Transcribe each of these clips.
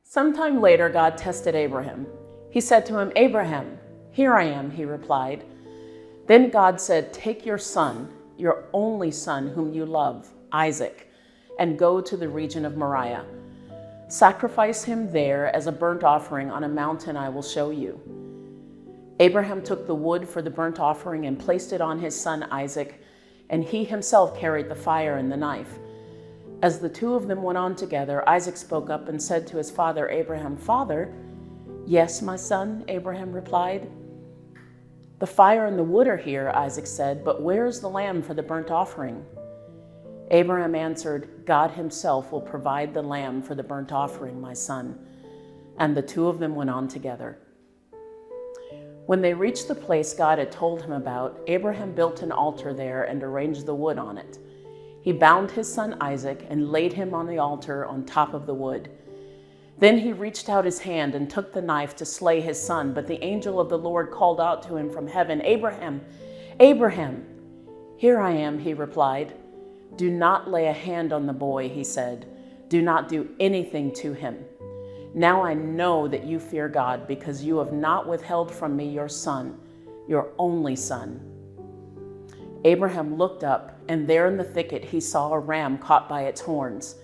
Sometime later, God tested Abraham. He said to him, "Abraham." "Here I am," he replied. Then God said, "Take your son, your only son whom you love, Isaac, and go to the region of Moriah. Sacrifice him there as a burnt offering on a mountain I will show you." Abraham took the wood for the burnt offering and placed it on his son Isaac, and he himself carried the fire and the knife. As the two of them went on together, Isaac spoke up and said to his father Abraham, "Father." "Yes, my son," Abraham replied. "The fire and the wood are here," Isaac said, "but where is the lamb for the burnt offering?" Abraham answered, "God himself will provide the lamb for the burnt offering, my son." And the two of them went on together. When they reached the place God had told him about, Abraham built an altar there and arranged the wood on it. He bound his son Isaac and laid him on the altar on top of the wood. Then he reached out his hand and took the knife to slay his son, but the angel of the Lord called out to him from heaven, "Abraham, Abraham." "Here I am," he replied. "Do not lay a hand on the boy," he said. "Do not do anything to him. Now I know that you fear God, because you have not withheld from me your son, your only son." Abraham looked up, and there in the thicket he saw a ram caught by its horns.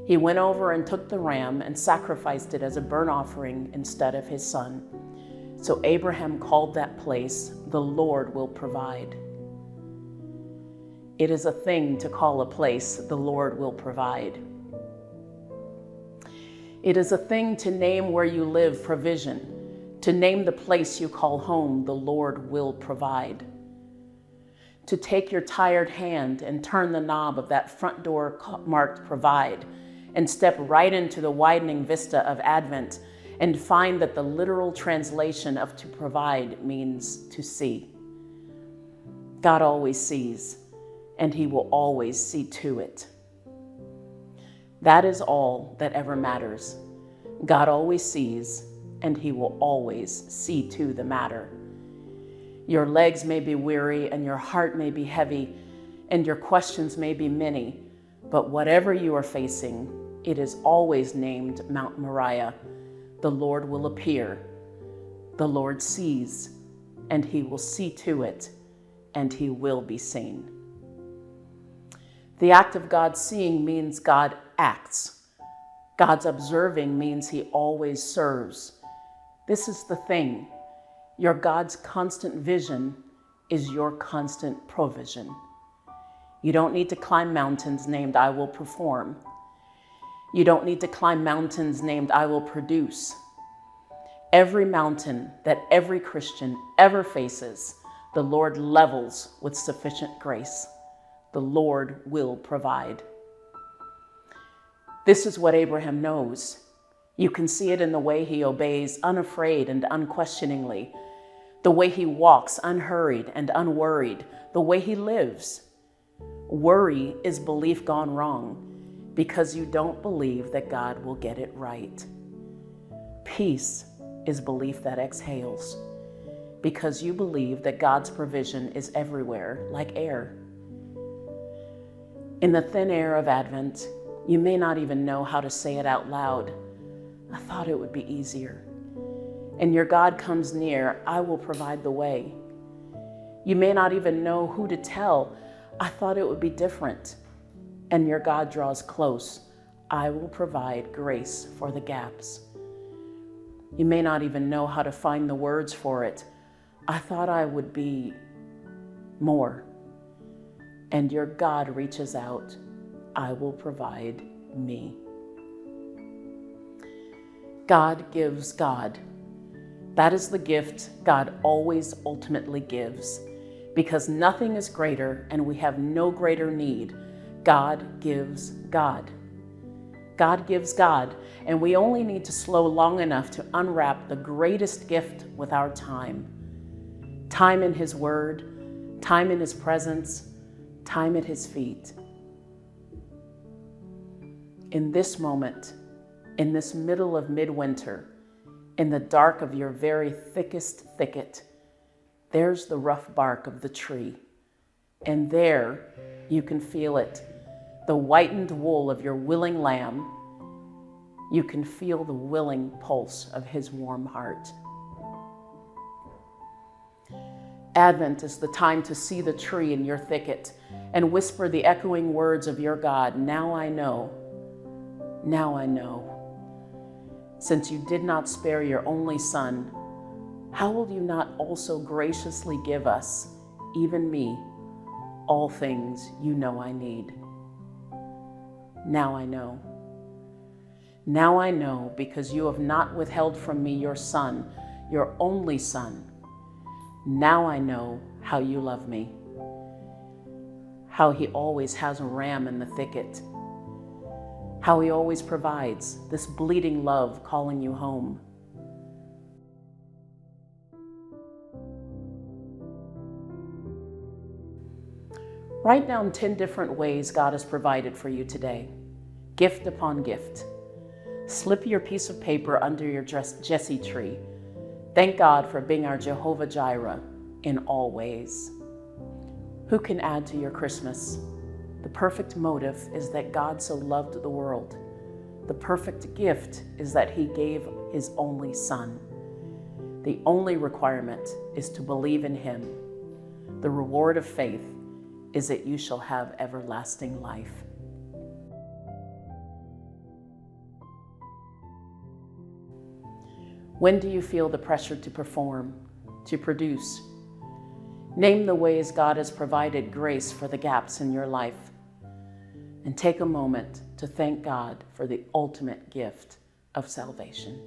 He went over and took the ram and sacrificed it as a burnt offering instead of his son. So Abraham called that place, "The Lord will provide." It is a thing to call a place, "The Lord will provide." It is a thing to name where you live provision, to name the place you call home, "The Lord will provide." To take your tired hand and turn the knob of that front door marked "Provide" and step right into the widening vista of Advent and find that the literal translation of "to provide" means to see. God always sees, and he will always see to it. That is all that ever matters. God always sees, and he will always see to the matter. Your legs may be weary, and your heart may be heavy, and your questions may be many, but whatever you are facing, it is always named Mount Moriah. The Lord will appear. The Lord sees, and he will see to it, and he will be seen. The act of God seeing means God acts. God's observing means he always serves. This is the thing. Your God's constant vision is your constant provision. You don't need to climb mountains named "I will perform." You don't need to climb mountains named "I will produce." Every mountain that every Christian ever faces, the Lord levels with sufficient grace. The Lord will provide. This is what Abraham knows. You can see it in the way he obeys unafraid and unquestioningly, the way he walks unhurried and unworried, the way he lives. Worry is belief gone wrong because you don't believe that God will get it right. Peace is belief that exhales because you believe that God's provision is everywhere, like air. In the thin air of Advent, you may not even know how to say it out loud. "I thought it would be easier." And your God comes near, "I will provide the way." You may not even know who to tell, "I thought it would be different." And your God draws close, "I will provide grace for the gaps." You may not even know how to find the words for it. "I thought I would be more." And your God reaches out, "I will provide me." God gives God. That is the gift God always ultimately gives, because nothing is greater and we have no greater need. God gives God. God gives God, and we only need to slow long enough to unwrap the greatest gift with our time. Time in his word, time in his presence, time at his feet. In this moment, in this middle of midwinter, in the dark of your very thickest thicket, there's the rough bark of the tree. And there you can feel it, the whitened wool of your willing lamb. You can feel the willing pulse of his warm heart. Advent is the time to see the tree in your thicket and whisper the echoing words of your God, "Now I know, now I know." Since you did not spare your only Son, how will you not also graciously give us, even me, all things you know I need? Now I know. Now I know, because you have not withheld from me your Son, your only Son. Now I know how you love me, how he always has a ram in the thicket, how he always provides this bleeding love calling you home. Write down 10 different ways God has provided for you today, gift upon gift. Slip your piece of paper under your Jesse tree. Thank God for being our Jehovah Jireh in all ways. Who can add to your Christmas? The perfect motive is that God so loved the world. The perfect gift is that he gave his only Son. The only requirement is to believe in him. The reward of faith is that you shall have everlasting life. When do you feel the pressure to perform, to produce? Name the ways God has provided grace for the gaps in your life, and take a moment to thank God for the ultimate gift of salvation.